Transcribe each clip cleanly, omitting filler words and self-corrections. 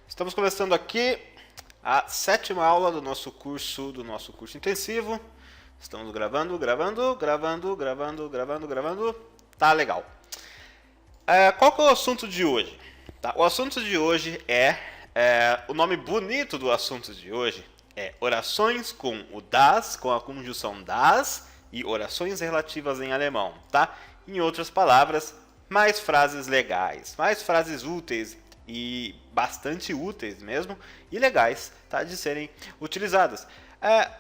Estamos começando aqui a 7ª aula do nosso curso intensivo. Estamos gravando. Tá legal. Qual que é o assunto de hoje? Tá, o assunto de hoje o nome bonito do assunto de hoje é orações com o das, com a conjunção das e orações relativas em alemão, tá? Em outras palavras, mais frases legais, mais frases úteis e bastante úteis mesmo e legais, tá, de serem utilizadas.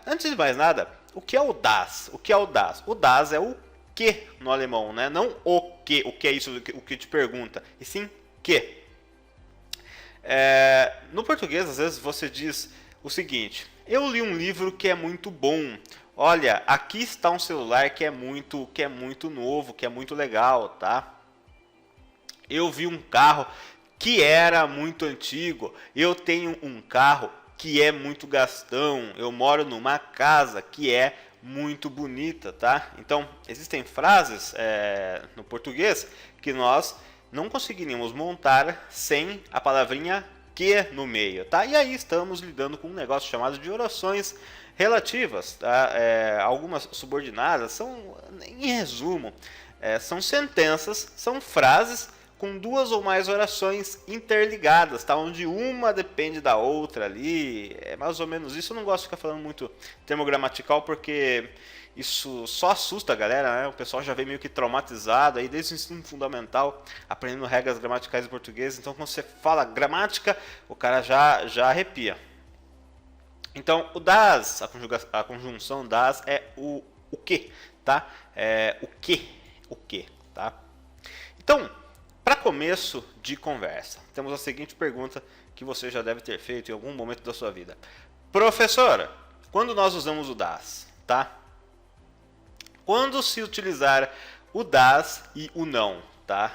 Antes de mais nada, o que é o das? O que é o das? O das é o que no alemão, né? Não o que é isso, o que te pergunta, e sim que. No português, às vezes você diz o seguinte: eu li um livro que é muito bom. Olha, aqui está um celular que é muito novo, que é muito legal, tá? Eu vi um carro que era muito antigo. Eu tenho um carro que é muito gastão. Eu moro numa casa que é muito bonita, tá? Então, existem frases no português que nós não conseguiríamos montar sem a palavrinha que no meio, tá? E aí estamos lidando com um negócio chamado de orações relativas, tá? Algumas subordinadas são, em resumo, são sentenças, são frases com duas ou mais orações interligadas, tá? Onde uma depende da outra ali, é mais ou menos isso. Eu não gosto de ficar falando muito termo gramatical porque isso só assusta a galera, né? O pessoal já vem meio que traumatizado aí desde o ensino fundamental, aprendendo regras gramaticais em português. Então, quando você fala gramática, o cara já arrepia. Então, o das, a conjunção das é o que, tá? O que, tá? Então, para começo de conversa, temos a seguinte pergunta que você já deve ter feito em algum momento da sua vida. Professora, quando nós usamos o das, tá? Quando se utilizar o das e o não, tá?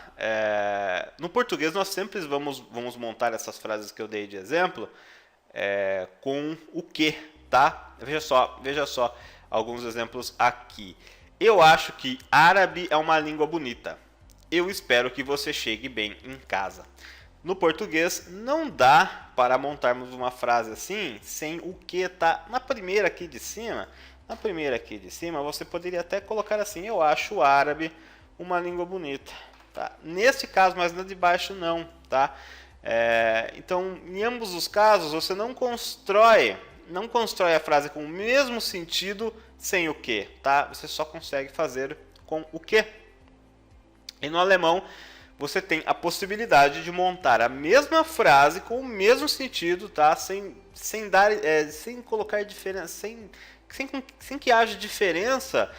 No português nós sempre vamos montar essas frases que eu dei de exemplo com o que, tá? Veja só alguns exemplos aqui. Eu acho que árabe é uma língua bonita. Eu espero que você chegue bem em casa. No português, não dá para montarmos uma frase assim, sem o que tá na primeira aqui de cima. Na primeira aqui de cima, você poderia até colocar assim: eu acho o árabe uma língua bonita. Tá? Nesse caso, mas na de baixo não. Tá? Então, em ambos os casos, você não constrói a frase com o mesmo sentido sem o que. Tá? Você só consegue fazer com o que. E no alemão, você tem a possibilidade de montar a mesma frase com o mesmo sentido, tá? Sem colocar diferença, sem que haja diferença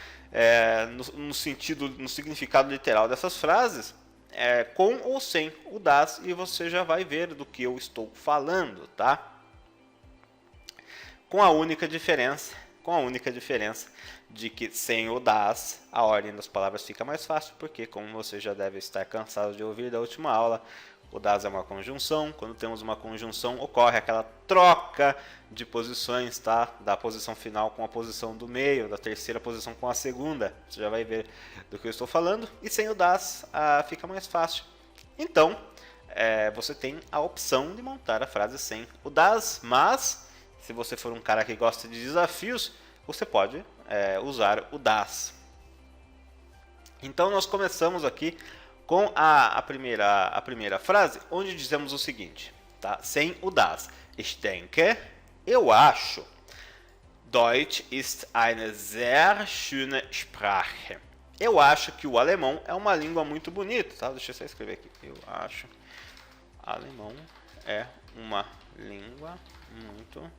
no significado literal dessas frases, com ou sem o das, e você já vai ver do que eu estou falando, tá? Com a única diferença de que sem o das, a ordem das palavras fica mais fácil, porque, como você já deve estar cansado de ouvir da última aula, o das é uma conjunção. Quando temos uma conjunção, ocorre aquela troca de posições, tá? Da posição final com a posição do meio, da terceira posição com a segunda. Você já vai ver do que eu estou falando. E sem o das, fica mais fácil. Então, você tem a opção de montar a frase sem o das, mas se você for um cara que gosta de desafios, você pode usar o das. Então, nós começamos aqui com a primeira frase, onde dizemos o seguinte, tá? Sem o das. Ich denke, eu acho. Deutsch ist eine sehr schöne Sprache. Eu acho que o alemão é uma língua muito bonita, tá? Deixa eu só escrever aqui. Eu acho alemão é uma língua muito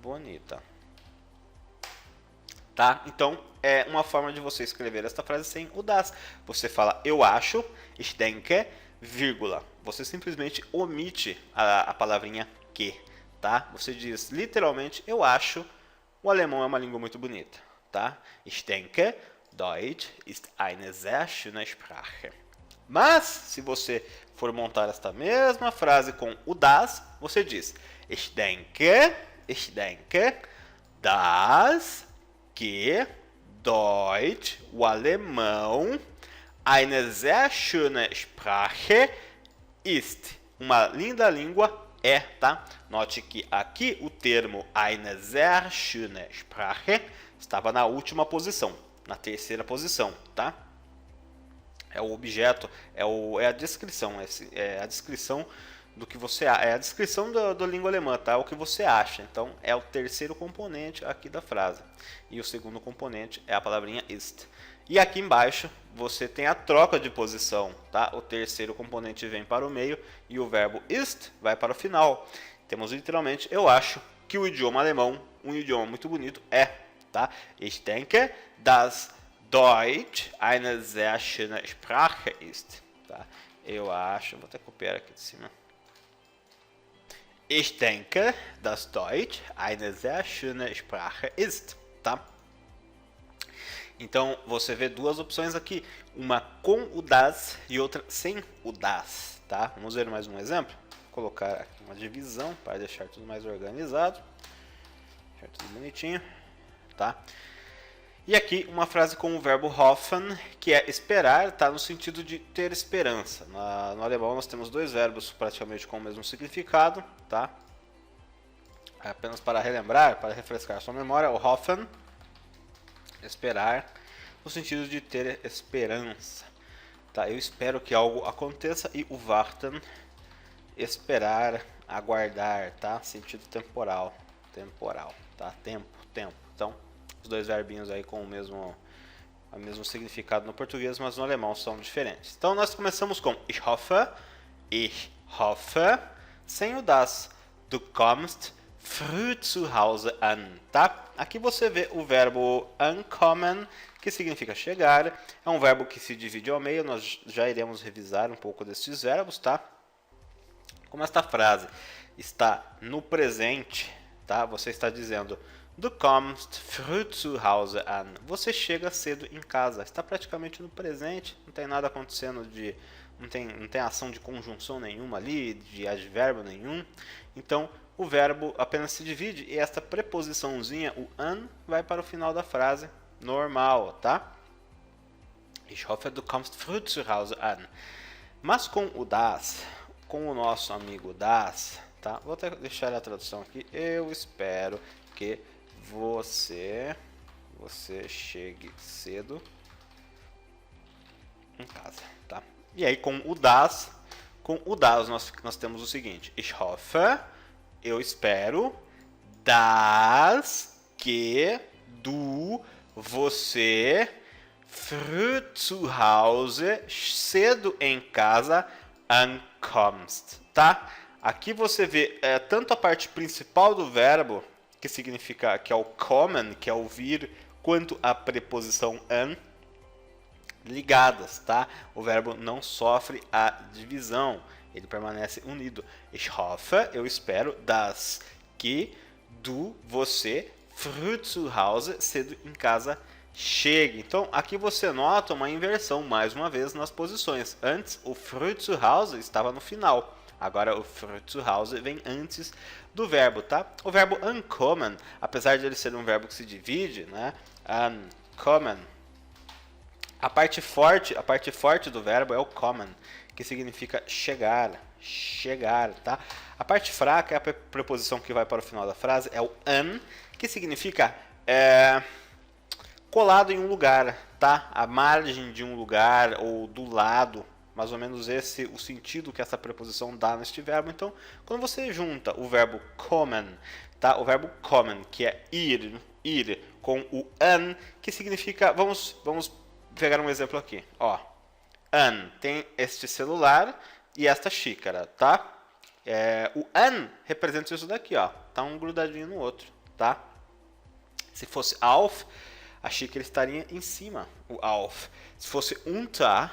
bonita. Tá? Então, é uma forma de você escrever esta frase sem o das. Você fala, eu acho, ich denke, vírgula. Você simplesmente omite a palavrinha que, tá? Você diz, literalmente, eu acho, o alemão é uma língua muito bonita, tá? Ich denke, Deutsch ist eine sehr schöne Sprache. Mas, se você for montar esta mesma frase com o das, você diz, ich denke, dass que Deutsch, o alemão, eine sehr schöne Sprache ist, uma linda língua é, tá? Note que aqui o termo eine sehr schöne Sprache estava na última posição, na terceira posição, tá? É o objeto, é a descrição, é a descrição do que você é a descrição da língua alemã, tá? O que você acha. Então é o terceiro componente aqui da frase. E o segundo componente é a palavrinha ist. E aqui embaixo você tem a troca de posição, tá? O terceiro componente vem para o meio e o verbo ist vai para o final. Temos literalmente, eu acho que o idioma alemão, um idioma muito bonito, tá? Ich denke, dass Deutsch eine sehr schöne Sprache ist, tá? Eu acho, vou até copiar aqui de cima. Ich denke, dass Deutsch eine sehr schöne Sprache ist, tá? Então, você vê duas opções aqui, uma com o das e outra sem o das, tá? Vamos ver mais um exemplo? Vou colocar aqui uma divisão para deixar tudo mais organizado, deixar tudo bonitinho, tá? E aqui uma frase com o verbo hoffen, que é esperar, tá? No sentido de ter esperança. No alemão nós temos dois verbos praticamente com o mesmo significado, tá? Apenas para relembrar, para refrescar sua memória, o hoffen, esperar, no sentido de ter esperança, tá? Eu espero que algo aconteça, e o warten, esperar, aguardar, tá? Sentido temporal, tá? Tempo. Então, os dois verbinhos aí com o mesmo significado no português, mas no alemão são diferentes. Então nós começamos com ich hoffe, sem o das. Du kommst früh zu Hause an, tá? Aqui você vê o verbo ankommen, que significa chegar. É um verbo que se divide ao meio, nós já iremos revisar um pouco desses verbos, tá? Como esta frase está no presente, tá? Você está dizendo Du kommst früh zu Hause an. Você chega cedo em casa. Está praticamente no presente. Não tem nada acontecendo não tem ação de conjunção nenhuma ali, de advérbio nenhum. Então, o verbo apenas se divide e esta preposiçãozinha, o an, vai para o final da frase normal, tá? Ich hoffe, du kommst früh zu Hause an. Mas com o das, com o nosso amigo das, tá? Vou até deixar a tradução aqui. Eu espero que você chegue cedo em casa, tá? E aí com o das nós temos o seguinte: Ich hoffe, eu espero, dass que você früh zu Hause, cedo em casa, ankommst, tá? Aqui você vê tanto a parte principal do verbo, que significa que é o kommen, que é o vir, quanto a preposição an ligadas, tá? O verbo não sofre a divisão, ele permanece unido. Ich hoffe, eu espero, dass que você früh zu Hause, cedo em casa, chegue. Então, aqui você nota uma inversão, mais uma vez, nas posições. Antes, o früh zu Hause estava no final. Agora, o früh zu Hause vem antes do verbo, tá? O verbo ankommen, apesar de ele ser um verbo que se divide, né? Ankommen. A parte forte do verbo é o kommen, que significa chegar, tá? A parte fraca é a preposição que vai para o final da frase, é o an, que significa colado em um lugar, tá? À margem de um lugar ou do lado. Mais ou menos esse o sentido que essa preposição dá neste verbo. Então, quando você junta o verbo kommen, tá? O verbo kommen, que é ir, com o an, que significa, vamos pegar um exemplo aqui, ó. An tem este celular e esta xícara, tá? O an representa isso daqui, ó. Tá um grudadinho no outro, tá? Se fosse auf, a xícara estaria em cima, o auf. Se fosse unter,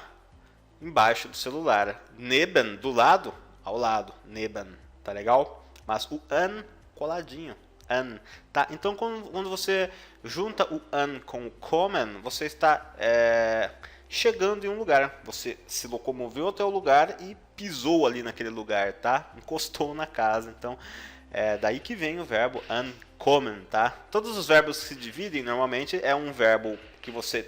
embaixo do celular. Neben, do lado, ao lado. Neben, tá legal? Mas o an, coladinho. An, tá? Então, quando você junta o an com o kommen, você está chegando em um lugar. Você se locomoveu até o lugar e pisou ali naquele lugar, tá? Encostou na casa. Então, daí que vem o verbo ankommen, tá? Todos os verbos que se dividem, normalmente, é um verbo que você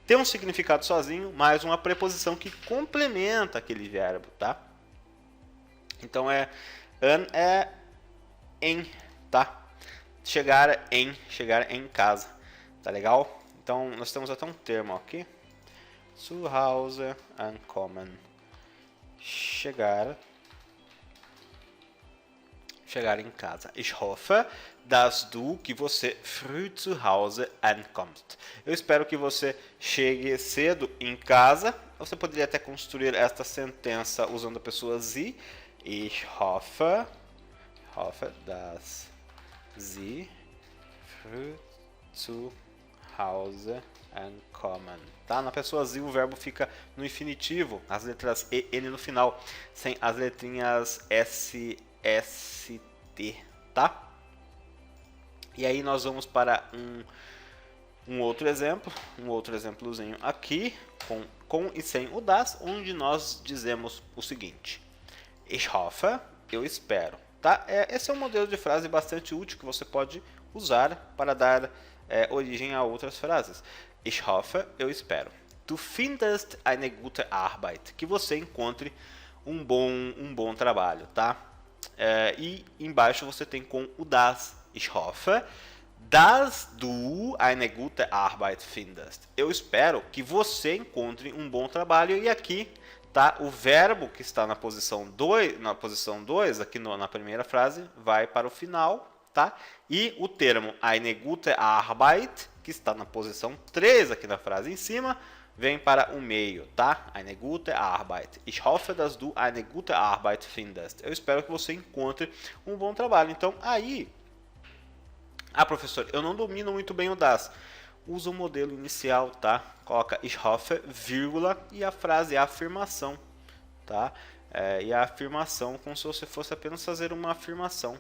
tem um significado sozinho, mais uma preposição que complementa aquele verbo, tá? Então An é em, tá? Chegar em casa, tá legal? Então, nós temos até um termo aqui. Zu Hause ankommen. Chegar em casa. Ich hoffe, dass du, que você früh zu Hause ankommst. Eu espero que você chegue cedo em casa. Você poderia até construir esta sentença usando a pessoa sie. Ich hoffe, dass sie früh zu Hause ankommen. Tá? Na pessoa sie, o verbo fica no infinitivo, as letras E, N no final, sem as letrinhas S, S, T, tá? E aí nós vamos para um outro exemplozinho aqui, com e sem o das, onde nós dizemos o seguinte: Ich hoffe, eu espero, tá? Esse é um modelo de frase bastante útil que você pode usar para dar origem a outras frases. Ich hoffe, eu espero. Du findest eine gute Arbeit, que você encontre um bom trabalho, tá? E embaixo você tem com o das. Ich hoffe, dass du eine gute Arbeit findest. Eu espero que você encontre um bom trabalho. E aqui tá o verbo que está na posição 2, aqui na primeira frase, vai para o final, tá? E o termo eine gute Arbeit, que está na posição 3 aqui na frase em cima, vem para o meio, tá? Eine gute Arbeit. Ich hoffe, dass du eine gute Arbeit findest. Eu espero que você encontre um bom trabalho. Então, aí... professor, eu não domino muito bem o das. Usa o modelo inicial, tá? Coloca ich hoffe, vírgula, e a frase é a afirmação, tá? E a afirmação como se você fosse apenas fazer uma afirmação.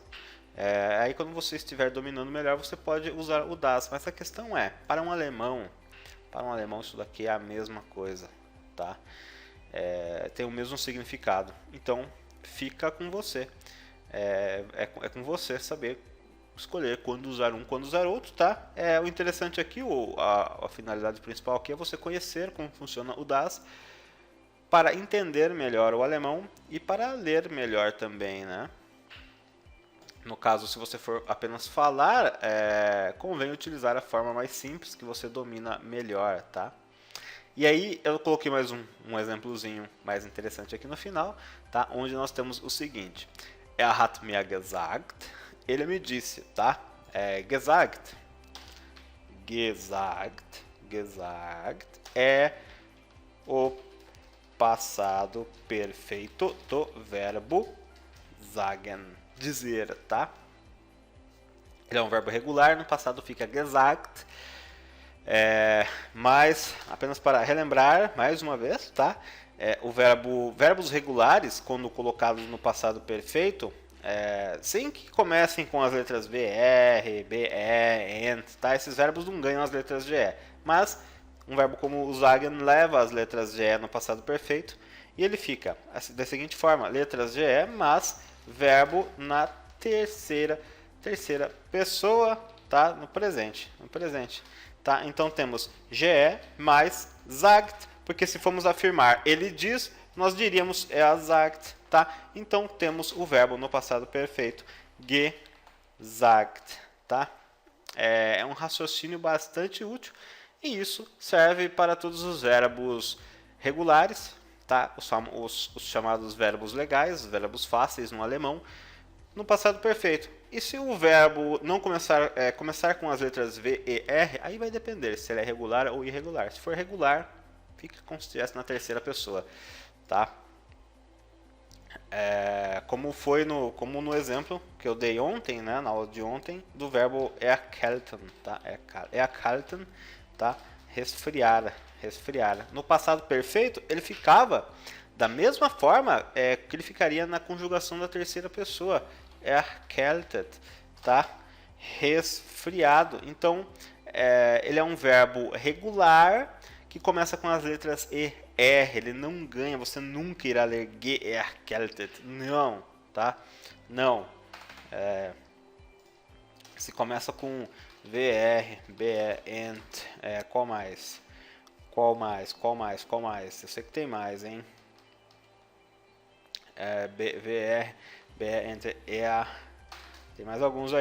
Aí quando você estiver dominando melhor, você pode usar o das. Mas a questão é, para um alemão isso daqui é a mesma coisa, tá? Tem o mesmo significado. Então, fica com você. É com você saber escolher quando usar um, quando usar outro, tá? O interessante aqui, a finalidade principal aqui é você conhecer como funciona o das, para entender melhor o alemão e para ler melhor também, né? No caso, se você for apenas falar, convém utilizar a forma mais simples, que você domina melhor, tá? E aí, eu coloquei mais um exemplozinho mais interessante aqui no final, tá? Onde nós temos o seguinte: hat mir gesagt, ele me disse, tá? Gesagt é o passado perfeito do verbo sagen, dizer, tá? Ele é um verbo regular, no passado fica gesagt, mas apenas para relembrar mais uma vez, tá? Verbos regulares, quando colocados no passado perfeito, sem que comecem com as letras BR, BE, ENT, tá? Esses verbos não ganham as letras GE, mas um verbo como o sagen leva as letras GE no passado perfeito e ele fica da seguinte forma: letras GE, mas verbo na terceira pessoa, tá? No presente, tá? Então temos GE mais sagt, porque se formos afirmar ele diz, nós diríamos sagt, tá? Então temos o verbo no passado perfeito, gesagt, tá? É um raciocínio bastante útil e isso serve para todos os verbos regulares, tá? Os chamados verbos legais, os verbos fáceis no alemão, no passado perfeito. E se o verbo não começar com as letras V, E, R, aí vai depender se ele é regular ou irregular. Se for regular, fica como se estivesse na terceira pessoa, tá? Como no exemplo que eu dei ontem, né, na aula de ontem, do verbo erkälten, tá? Erkälten, tá? Resfriar. No passado perfeito, ele ficava da mesma forma que ele ficaria na conjugação da terceira pessoa, erkältet, tá? Resfriado. Então, ele é um verbo regular que começa com as letras E, R. Ele não ganha, você nunca irá ler geerkältet. Não, tá? Não. Se começa com VR, BE, ENT, qual mais? Eu sei que tem mais, hein? VR, Beende er. Tem mais alguns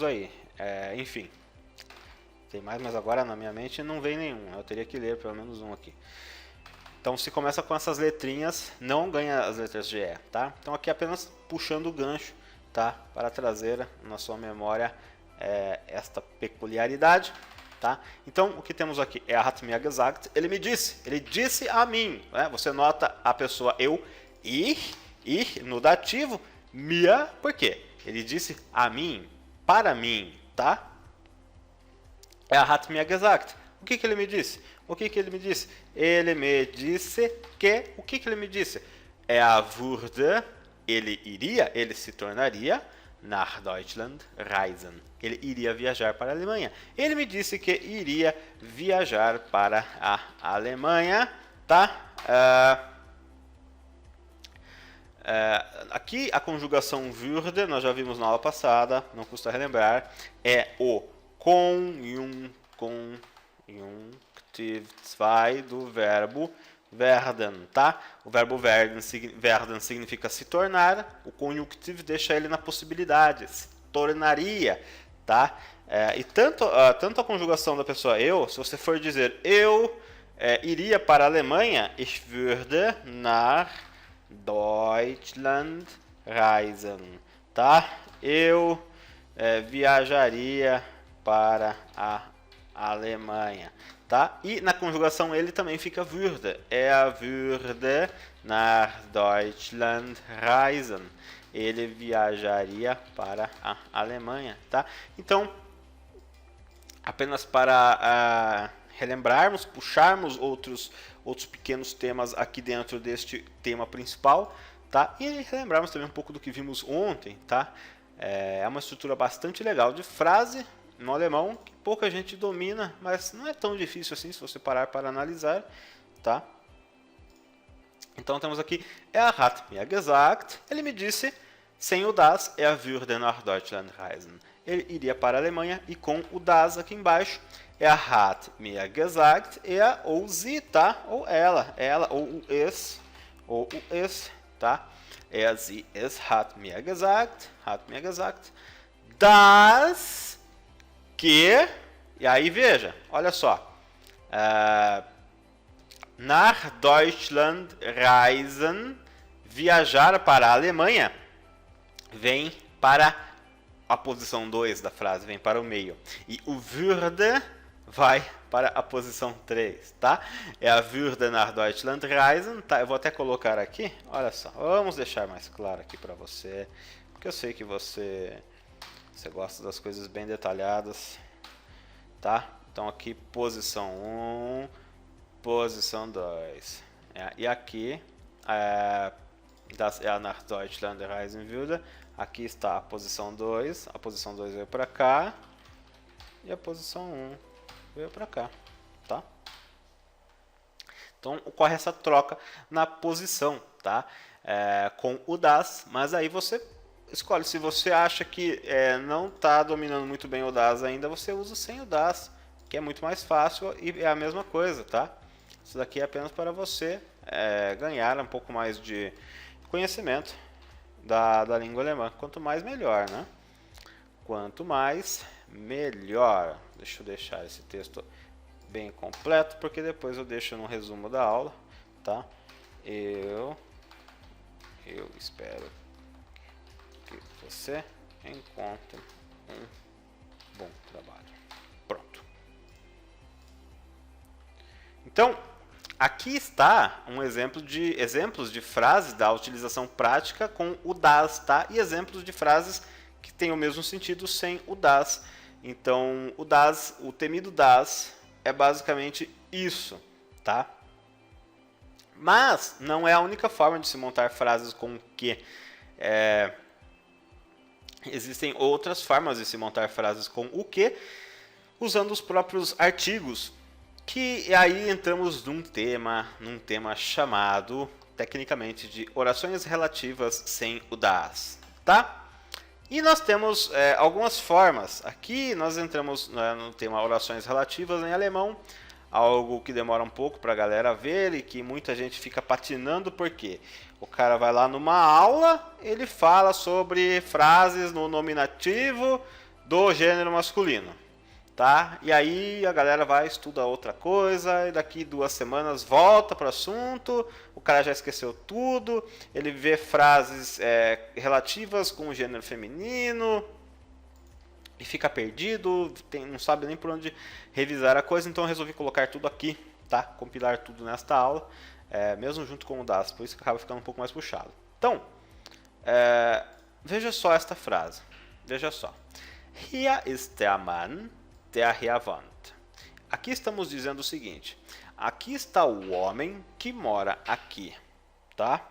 aí. Enfim. Tem mais, mas agora na minha mente não vem nenhum. Eu teria que ler pelo menos um aqui. Então, se começa com essas letrinhas, não ganha as letras de E, tá? Então, aqui apenas puxando o gancho, tá? Para trazer na sua memória esta peculiaridade, tá? Então, o que temos aqui é a hat mir gesagt. Ele disse a mim, né? Você nota a pessoa eu, ich no dativo, mir, por quê? Ele disse a mim, para mim, tá? É a hat mir gesagt. O que ele me disse? Ele me disse que... O que ele me disse? Würde, ele se tornaria, nach Deutschland reisen. Ele iria viajar para a Alemanha. Ele me disse que iria viajar para a Alemanha, tá? Aqui a conjugação würde, nós já vimos na aula passada, não custa relembrar, é o Conjunctive 2 do verbo werden, tá? O verbo werden significa se tornar, o conjunctive deixa ele na possibilidade, se tornaria, tá? E tanto a conjugação da pessoa eu, se você for dizer eu iria para a Alemanha, ich würde nach Deutschland reisen, tá? Eu viajaria para a Alemanha, tá? E na conjugação ele também fica würde. Würde nach Deutschland reisen. Ele viajaria para a Alemanha, tá? Então, apenas para relembrarmos, puxarmos outros pequenos temas aqui dentro deste tema principal, tá? E relembrarmos também um pouco do que vimos ontem, tá? É uma estrutura bastante legal de frase no alemão, que pouca gente domina, mas não é tão difícil assim se você parar para analisar, tá? Então temos aqui, hat mir gesagt, ele me disse, sem o das, würde nach Deutschland reisen. Ele iria para a Alemanha, e com o das aqui embaixo, hat mir gesagt, ou sie, tá? Ou ela, ou o es, tá? Sie, es hat mir gesagt, dass que, e aí veja, olha só, nach Deutschland reisen, viajar para a Alemanha, vem para a posição 2 da frase, vem para o meio, e o würde vai para a posição 3, tá? Würde nach Deutschland reisen, tá? Eu vou até colocar aqui, olha só, vamos deixar mais claro aqui para você, porque eu sei que você gosta das coisas bem detalhadas, tá? Então aqui posição 1, posição 2. E aqui das nach Deutschland reisen würde. Aqui está a posição 2. A posição 2 veio para cá. E a posição 1 veio para cá, tá? Então ocorre essa troca na posição, tá? Com o das, mas aí você escolhe, se você acha que não está dominando muito bem o das ainda, você usa sem o das, que é muito mais fácil e é a mesma coisa, tá? Isso daqui é apenas para você ganhar um pouco mais de conhecimento da língua alemã. Quanto mais, melhor, né? Quanto mais, melhor. Deixa eu deixar esse texto bem completo, porque depois eu deixo no resumo da aula, tá? Eu espero que você encontre um bom trabalho. Pronto. Então, aqui está um exemplos de frases da utilização prática com o das, tá? E exemplos de frases que têm o mesmo sentido sem o das. Então, o das, o temido das, é basicamente isso, tá? Mas não é a única forma de se montar frases com o que. Existem outras formas de se montar frases com o que, usando os próprios artigos, que aí entramos num tema chamado, tecnicamente, de orações relativas sem o das, tá? E nós temos algumas formas. Aqui nós entramos no tema orações relativas em alemão. algo que demora um pouco para a galera ver e que muita gente fica patinando, porque o cara vai lá numa aula, ele fala sobre frases no nominativo do gênero masculino, tá? E aí a galera vai estudar outra coisa, e daqui 2 semanas volta para o assunto, o cara já esqueceu tudo, ele vê frases relativas com o gênero feminino, e fica perdido, não sabe nem por onde revisar a coisa, então eu resolvi colocar tudo aqui, tá? Compilar tudo nesta aula, mesmo junto com o DAS, por isso que acaba ficando um pouco mais puxado. Então, veja só esta frase, veja só. Hier ist der Mann, der hier wohnt. Aqui estamos dizendo o seguinte, aqui está o homem que mora aqui, tá?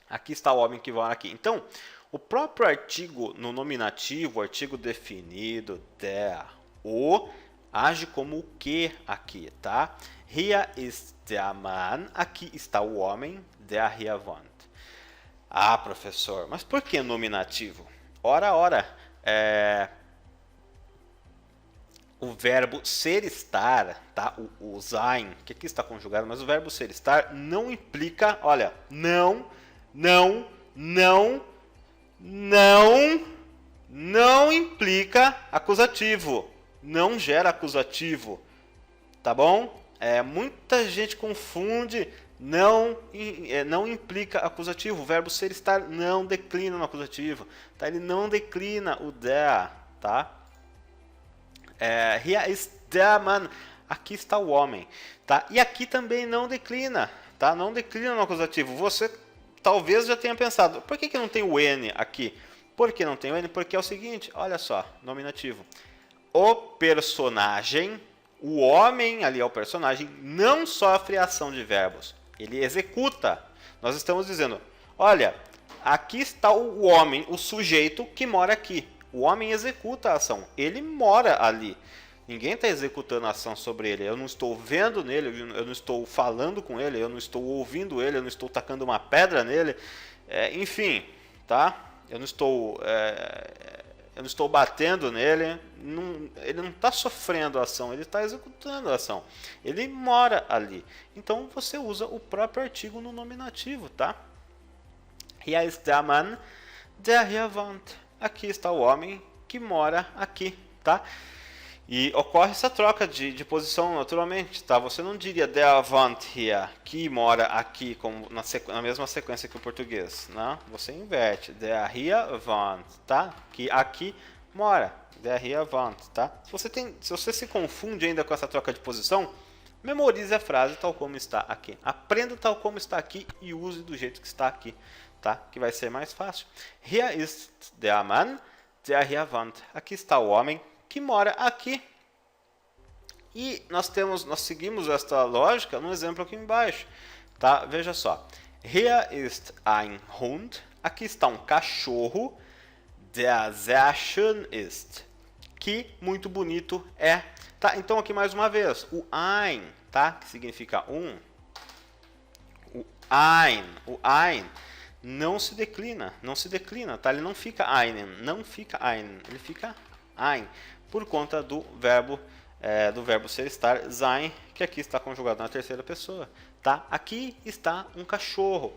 Aqui está o homem que mora aqui. Então, o próprio artigo no nominativo, o artigo definido, der, o, age como o que aqui, tá? Hier ist der Mann, aqui está o homem, der hier wohnt. Ah, professor, mas por que nominativo? Ora, o verbo ser estar, tá? O sein, que aqui está conjugado, mas o verbo ser estar não implica, olha, não implica acusativo, não gera acusativo, tá bom? Muita gente confunde, não implica acusativo, o verbo ser estar não declina no acusativo, tá? Ele não declina o der, tá? Hier ist der Mann, aqui está o homem, tá? E aqui também não declina, tá? Não declina no acusativo. Você talvez já tenha pensado, por que não tem o N aqui? Por que não tem o N? Porque é o seguinte, olha só, nominativo. O personagem, o homem ali é o personagem, não sofre ação de verbos. Ele executa. Nós estamos dizendo, olha, aqui está o homem, o sujeito que mora aqui. O homem executa a ação, ele mora ali. Ninguém está executando a ação sobre ele. Eu não estou vendo nele, eu não estou falando com ele, eu não estou ouvindo ele, eu não estou tacando uma pedra nele. Enfim, tá? Eu não estou batendo nele. Ele não está sofrendo a ação, ele está executando a ação. Ele mora ali. Então você usa o próprio artigo no nominativo, tá? Hier ist der Mann, der hier wohnt. Aqui está o homem que mora aqui, tá? E ocorre essa troca de posição naturalmente, tá? Você não diria der wohnt hier, que mora aqui, como na mesma sequência que o português, né? Você inverte, der hier wohnt, tá? Que aqui mora, der hier wohnt, tá? Se você se confunde ainda com essa troca de posição, memorize a frase tal como está aqui. Aprenda tal como está aqui e use do jeito que está aqui, tá? Que vai ser mais fácil. Hier ist der Mann, der hier wohnt. Aqui está o homem que mora aqui. E nós seguimos esta lógica no exemplo aqui embaixo, tá? Veja só. Hier ist ein Hund. Aqui está um cachorro, der sehr schön ist. Que muito bonito é. Tá? Então aqui mais uma vez, o ein, tá? Que significa um. O ein não se declina, tá? Ele não fica einen, ele fica ein, por conta do verbo ser estar, sein, que aqui está conjugado na terceira pessoa, tá? Aqui está um cachorro,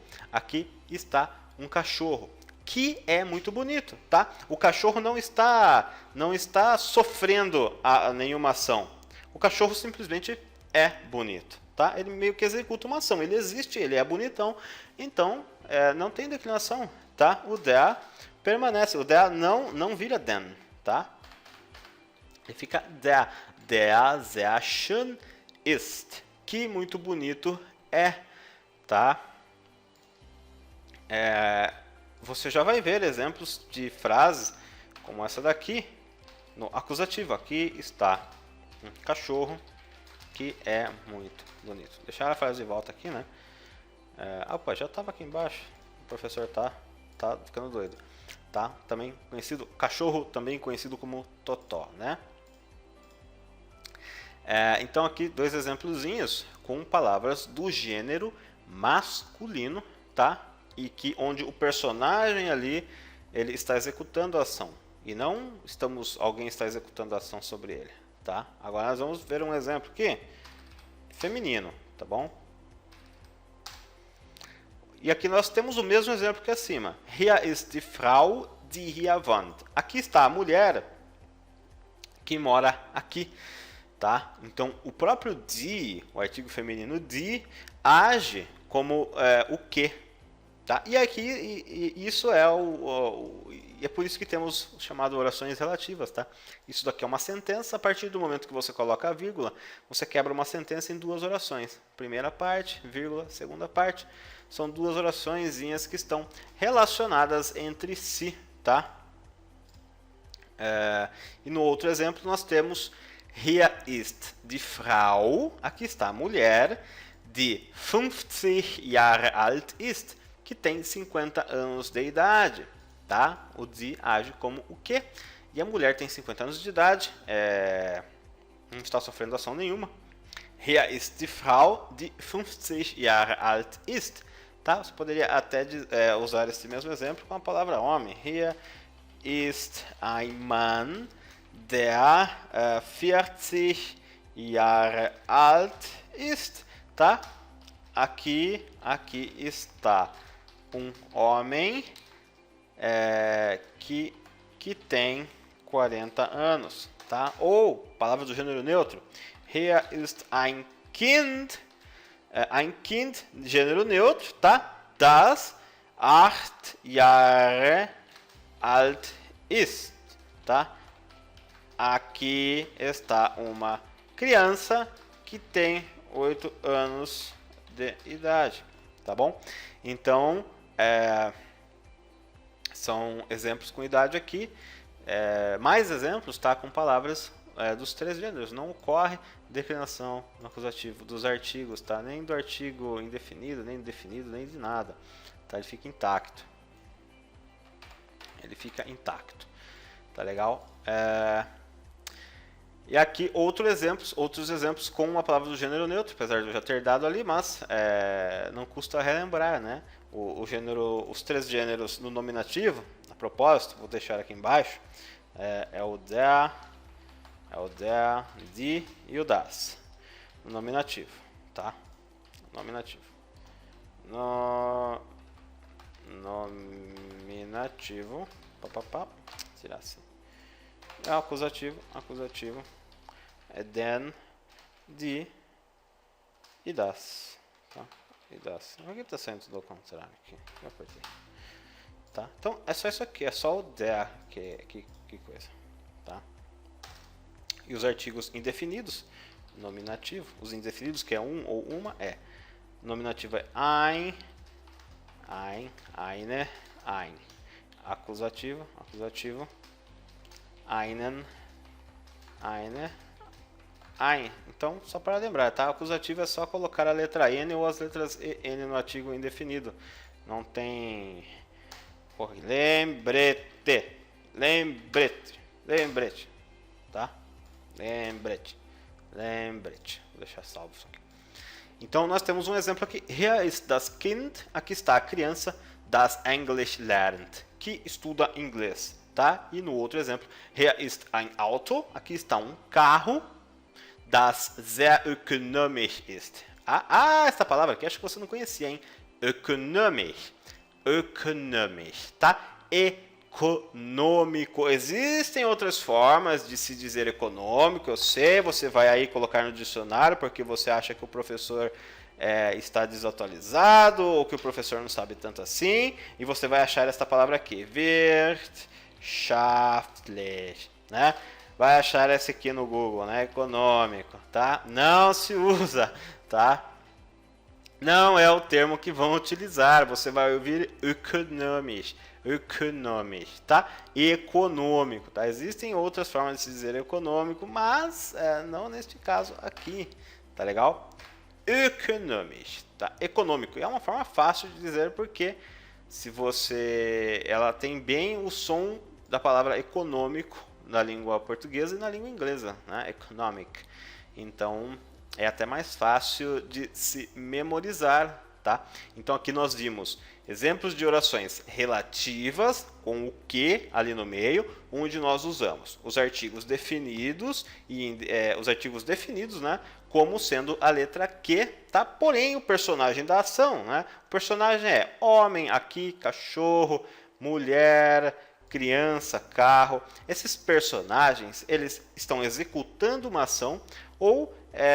que é muito bonito, tá? O cachorro não está sofrendo nenhuma ação, o cachorro simplesmente é bonito, tá? Ele meio que executa uma ação, ele existe, ele é bonitão, então não tem declinação, tá? O der permanece, o der não vira den, tá? Ele fica der sehr schön ist, que muito bonito é, tá? Você já vai ver exemplos de frases como essa daqui, no acusativo. Aqui está um cachorro que é muito bonito. Deixar a frase de volta aqui, né? Opa, já estava aqui embaixo. O professor tá ficando doido, tá? Também conhecido, cachorro também conhecido como totó, né? Então aqui 2 exemplozinhos com palavras do gênero masculino, tá? E onde o personagem ali ele está executando a ação e não alguém está executando a ação sobre ele, tá? tá? Agora nós vamos ver um exemplo aqui, feminino, tá bom? E aqui nós temos o mesmo exemplo que acima. Hier ist die Frau, die hier wohnt. Aqui está a mulher que mora aqui, tá? Então, o próprio die, o artigo feminino die, age como o que, tá? E aqui, isso é é por isso que temos chamado orações relativas, tá? Isso daqui é uma sentença. A partir do momento que você coloca a vírgula, você quebra uma sentença em duas orações. Primeira parte, vírgula, segunda parte. São duas oraçõezinhas que estão relacionadas entre si, tá? E no outro exemplo nós temos Hier ist die Frau, aqui está a mulher, die 50 Jahre alt ist, que tem 50 anos de idade, tá? O die age como o que, e a mulher tem 50 anos de idade, não está sofrendo ação nenhuma. Hier ist die Frau, die 50 Jahre alt ist, tá? Você poderia até usar esse mesmo exemplo com a palavra homem. Hier ist ein Mann, der 40 Jahre alt ist, tá? Aqui está um homem que tem 40 anos, tá? Ou, palavra do gênero neutro, hier ist ein Kind, gênero neutro, tá? Das 8 Jahre alt ist, tá? Aqui está uma criança que tem 8 anos de idade, tá bom? Então, são exemplos com idade aqui. Mais exemplos, tá? Com palavras dos três gêneros. Não ocorre declinação no acusativo dos artigos, tá? Nem do artigo indefinido, nem do definido, nem de nada, tá? Ele fica intacto. Tá legal? E aqui outros exemplos com uma palavra do gênero neutro, apesar de eu já ter dado ali, mas não custa relembrar, né? Os três gêneros no nominativo, a propósito, vou deixar aqui embaixo, é o der, die e o das, no nominativo, tá? Nominativo. Nominativo, tirar assim. É acusativo, é den, die e das, tá? E das. Por que está saindo tudo ao contrário aqui? Eu apertei. Tá? Então é só isso aqui, é só o der que coisa, tá? E os artigos indefinidos, nominativo, os indefinidos que é um ou uma nominativo é ein, eine, ein. Acusativo, einen, eine, ein. Então, só para lembrar, tá? Acusativo é só colocar a letra N ou as letras EN no artigo indefinido. Não tem... Lembrete, tá? Lembrete. Vou deixar salvo isso aqui. Então, nós temos um exemplo aqui. Hier ist das Kind, aqui está a criança, das Englisch lernt, que estuda inglês, tá? E no outro exemplo, hier ist ein Auto, aqui está um carro, das sehr ökonomisch ist. Essa palavra aqui acho que você não conhecia, hein? Ökonomisch, tá? Econômico. Existem outras formas de se dizer econômico, eu sei, você vai aí colocar no dicionário porque você acha que o professor está desatualizado ou que o professor não sabe tanto assim, e você vai achar esta palavra aqui, wirtschaftlich, né? Vai achar essa aqui no Google, né? Econômico, tá? Não se usa, tá? Não é o termo que vão utilizar, você vai ouvir economisch, tá? Econômico, tá? Existem outras formas de se dizer econômico, mas não neste caso aqui, tá legal? Economisch, tá? Econômico é uma forma fácil de dizer porque ela tem bem o som da palavra econômico na língua portuguesa e na língua inglesa, né? Economic. Então é até mais fácil de se memorizar tá? Então aqui nós vimos exemplos de orações relativas com o que ali no meio, onde nós usamos os artigos definidos os artigos definidos, né, como sendo a letra que, tá? Porém o personagem da ação, né? O personagem é homem aqui, cachorro, mulher, criança, carro. Esses personagens, eles estão executando uma ação ou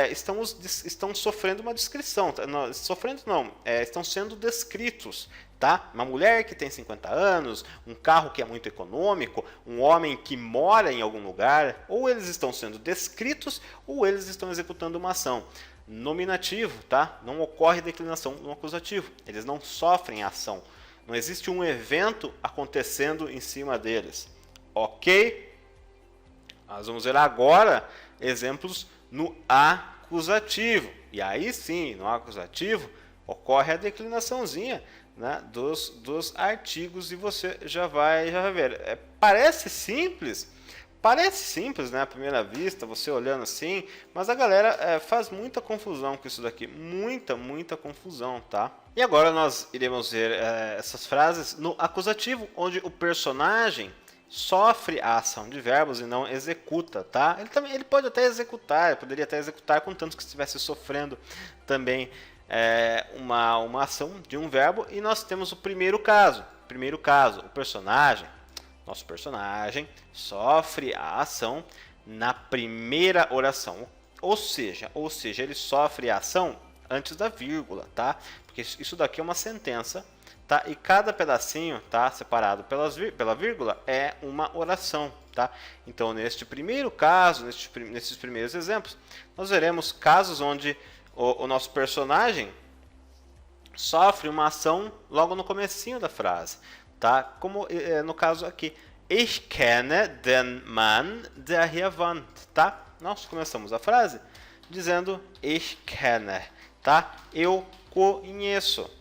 estão sofrendo uma descrição. Não, sofrendo não, estão sendo descritos. Tá? Uma mulher que tem 50 anos, um carro que é muito econômico, um homem que mora em algum lugar, ou eles estão sendo descritos ou eles estão executando uma ação. Nominativo, tá? Não ocorre declinação no acusativo. Eles não sofrem ação. Não existe um evento acontecendo em cima deles. Ok? Nós vamos ver agora exemplos no acusativo. E aí sim, no acusativo, ocorre a declinaçãozinha, né, dos artigos e você já vai ver. Parece simples, né, à primeira vista, você olhando assim, mas a galera faz muita confusão com isso daqui. Muita confusão, tá? E agora nós iremos ver essas frases no acusativo, onde o personagem sofre a ação de verbos e não executa, tá? Ele pode até executar, ele poderia até executar, contanto que estivesse sofrendo também uma ação de um verbo. E nós temos o primeiro caso, nosso personagem sofre a ação na primeira oração, ou seja, ele sofre a ação antes da vírgula, tá? Porque isso daqui é uma sentença, tá? E cada pedacinho, tá, separado pela vírgula, é uma oração, tá? Então, neste primeiro caso, nesses primeiros exemplos, nós veremos casos onde o nosso personagem sofre uma ação logo no comecinho da frase, tá? Como no caso aqui, ich kenne den Mann, der hier wohnt, tá? Nós começamos a frase dizendo ich kenne, tá? Eu conheço,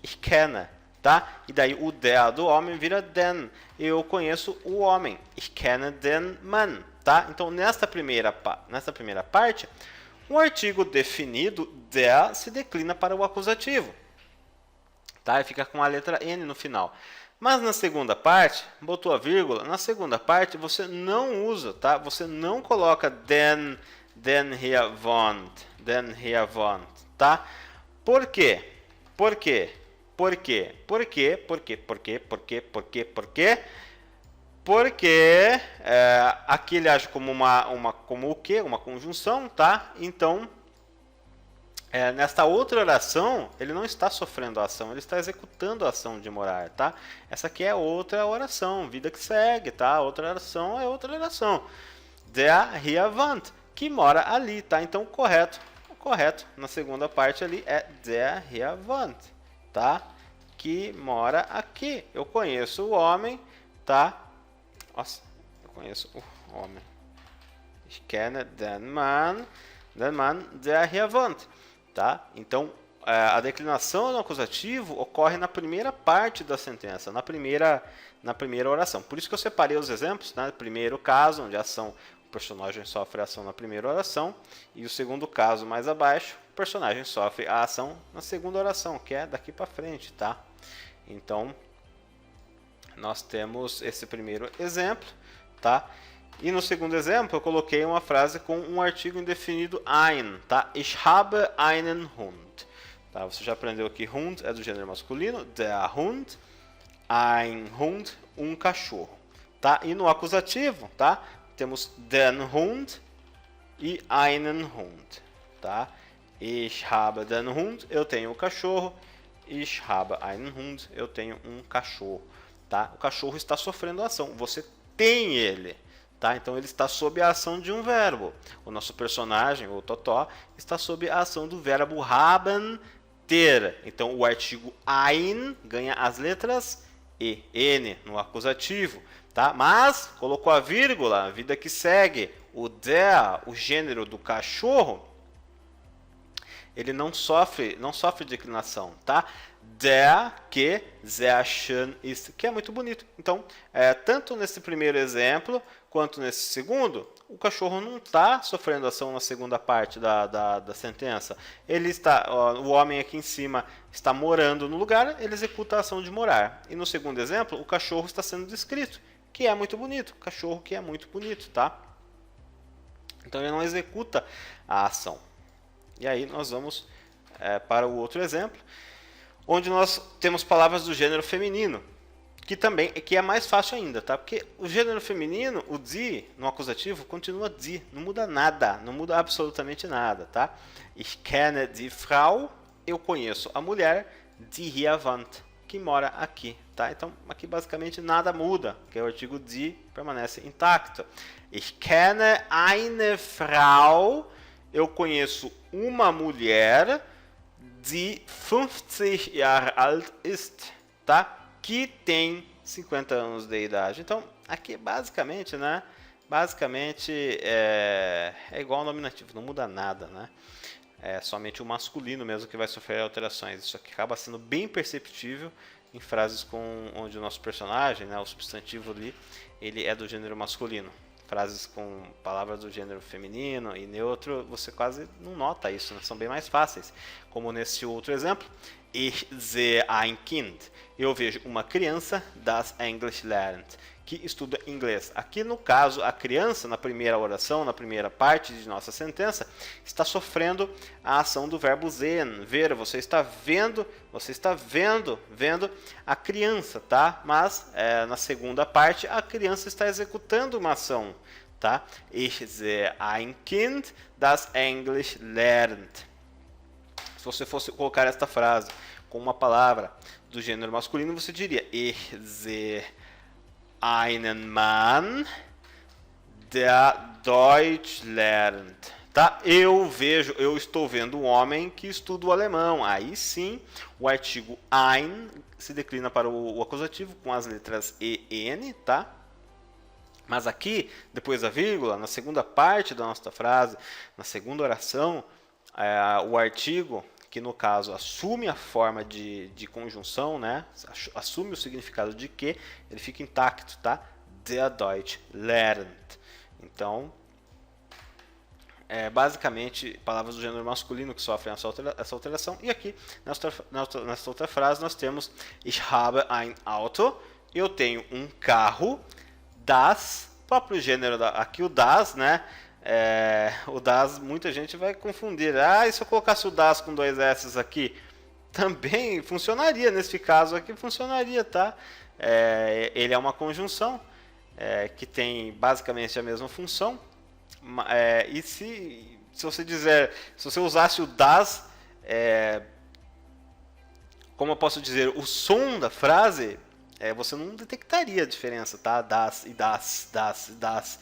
ich kenne, tá? E daí o der do homem vira den, eu conheço o homem, ich kenne den Mann, tá? Então nesta primeira parte, o artigo definido der se declina para o acusativo, tá? E fica com a letra N no final. Mas na segunda parte, botou a vírgula, na segunda parte você não usa, tá? Você não coloca den hier wohnt, tá? Por quê? Porque aqui ele age como como o quê? Uma conjunção, tá? Então, nesta outra oração, ele não está sofrendo a ação, ele está executando a ação de morar, tá? Essa aqui é outra oração, vida que segue, tá? Outra oração é outra oração. Der hier wohnt, que mora ali, tá? Então, o correto na segunda parte ali é der hier wohnt, tá? Que mora aqui. Eu conheço o homem, tá? Nossa, eu conheço o homem. Ich kenne den Mann, der hier wohnt. Tá? Então, a declinação do acusativo ocorre na primeira parte da sentença, na primeira oração. Por isso que eu separei os exemplos, né? Primeiro caso, onde o personagem sofre a ação na primeira oração, e o segundo caso, mais abaixo, o personagem sofre a ação na segunda oração, que é daqui para frente, tá? Então, nós temos esse primeiro exemplo, tá? E no segundo exemplo, eu coloquei uma frase com um artigo indefinido ein, tá? Ich habe einen Hund. Tá? Você já aprendeu aqui, Hund é do gênero masculino, der Hund, ein Hund, um cachorro, tá? E no acusativo, tá? Temos den Hund e einen Hund, tá? Ich habe den Hund, eu tenho um cachorro. Ich habe einen Hund, eu tenho um cachorro, tá? O cachorro está sofrendo a ação, você tem ele. Tá? Então ele está sob a ação de um verbo. O nosso personagem, o Totó, está sob a ação do verbo haben, ter. Então o artigo ein ganha as letras E, N no acusativo. Tá? Mas colocou a vírgula, a vida que segue, o der, o gênero do cachorro, ele não sofre declinação. Tá? der que sehr schön ist, que é muito bonito. Então, tanto nesse primeiro exemplo quanto nesse segundo, o cachorro não está sofrendo ação na segunda parte da sentença. Ele está, o homem aqui em cima está morando no lugar, ele executa a ação de morar. E no segundo exemplo, o cachorro está sendo descrito, que é muito bonito. Cachorro que é muito bonito, tá? Então ele não executa a ação. E aí nós vamos para o outro exemplo, onde nós temos palavras do gênero feminino, que é mais fácil ainda, tá? Porque o gênero feminino, o die, no acusativo, continua die, não muda nada, não muda absolutamente nada, tá? Ich kenne die Frau, eu conheço a mulher, die hier wohnt, que mora aqui, tá? Então, aqui basicamente nada muda, porque o artigo die permanece intacto. Ich kenne eine Frau, eu conheço uma mulher, die 50 Jahre alt ist, tá? Que tem 50 anos de idade. Então, aqui basicamente, né? Basicamente é igual ao nominativo, não muda nada, né? É somente o masculino mesmo que vai sofrer alterações. Isso aqui acaba sendo bem perceptível em frases onde o nosso personagem, né, o substantivo ali, ele é do gênero masculino. Frases com palavras do gênero feminino e neutro, você quase não nota isso, né? São bem mais fáceis. Como nesse outro exemplo, ich sehe ein Kind. Eu vejo uma criança, das English lernt, que estuda inglês. Aqui no caso, a criança, na primeira oração, na primeira parte de nossa sentença, está sofrendo a ação do verbo sehen, ver. Você está vendo a criança, tá? Mas na segunda parte, a criança está executando uma ação, tá? Ich sehe ein Kind, das English lernt. Se você fosse colocar esta frase com uma palavra do gênero masculino, você diria ich sehe einen Mann, der Deutsch lernt. Tá? Eu estou vendo um homem que estuda o alemão. Aí sim, o artigo ein se declina para o acusativo com as letras e, n, tá? Mas aqui, depois da vírgula, na segunda parte da nossa frase, na segunda oração, o artigo, que no caso assume a forma de conjunção, né? Assume o significado de que, ele fica intacto, tá? Der Deutsch lernt. Então, basicamente, palavras do gênero masculino que sofrem essa alteração. E aqui, nessa outra frase, nós temos Ich habe ein Auto. Eu tenho um carro. Das, próprio gênero, aqui o das, né? O das, muita gente vai confundir. E se eu colocasse o das com dois S aqui? Também funcionaria, nesse caso aqui funcionaria, tá? Ele é uma conjunção que tem basicamente a mesma função. E se você usasse o das, como eu posso dizer, o som da frase, você não detectaria a diferença, tá? Das e das.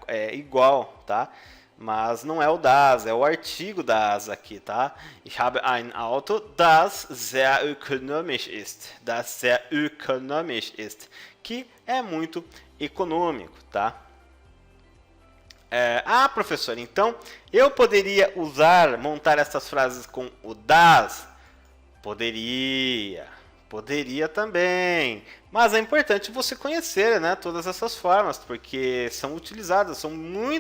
É igual, tá? Mas não é o das, é o artigo das aqui, tá? Ich habe ein Auto, das sehr ökonomisch ist. Das sehr ökonomisch ist. Que é muito econômico, tá? Professor, então eu poderia montar essas frases com o das? Poderia também, mas é importante você conhecer, né, todas essas formas, porque são muito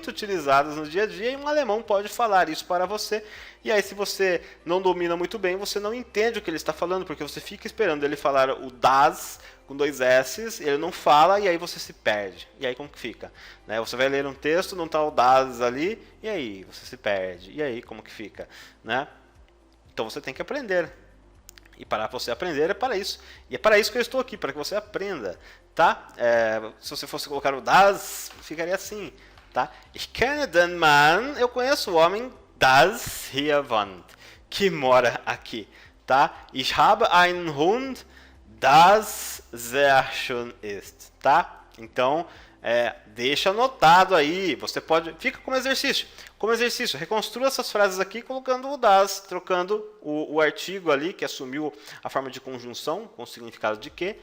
utilizadas no dia a dia, e um alemão pode falar isso para você, e aí se você não domina muito bem, você não entende o que ele está falando, porque você fica esperando ele falar o das com dois S's, ele não fala, e aí você se perde. E aí como que fica? Né, você vai ler um texto, não está o das ali, e aí você se perde. E aí como que fica? Né? Então você tem que aprender. E para você aprender é para isso. E é para isso que eu estou aqui, para que você aprenda, tá? Se você fosse colocar o das, ficaria assim, tá? Ich kenne den Mann, eu conheço o homem, das hier wohnt, que mora aqui, tá? Ich habe einen Hund, das sehr schön ist, tá? Então, deixa anotado aí, você pode, fica como exercício. Como exercício, reconstrua essas frases aqui colocando o das, trocando o artigo ali, que assumiu a forma de conjunção, com o significado de que,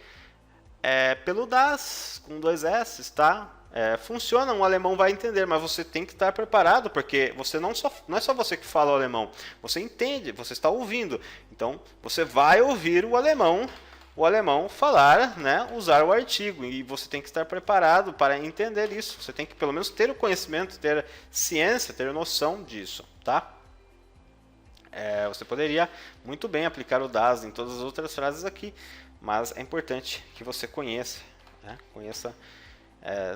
pelo das, com dois S, tá? Funciona, um alemão vai entender, mas você tem que estar preparado, porque você não é só você que fala o alemão, você entende, você está ouvindo. Então, você vai ouvir o alemão falar, né, usar o artigo, e você tem que estar preparado para entender isso. Você tem que pelo menos ter o conhecimento, ter ciência, ter noção disso, tá? Você poderia muito bem aplicar o das em todas as outras frases aqui, mas é importante que você conheça, né?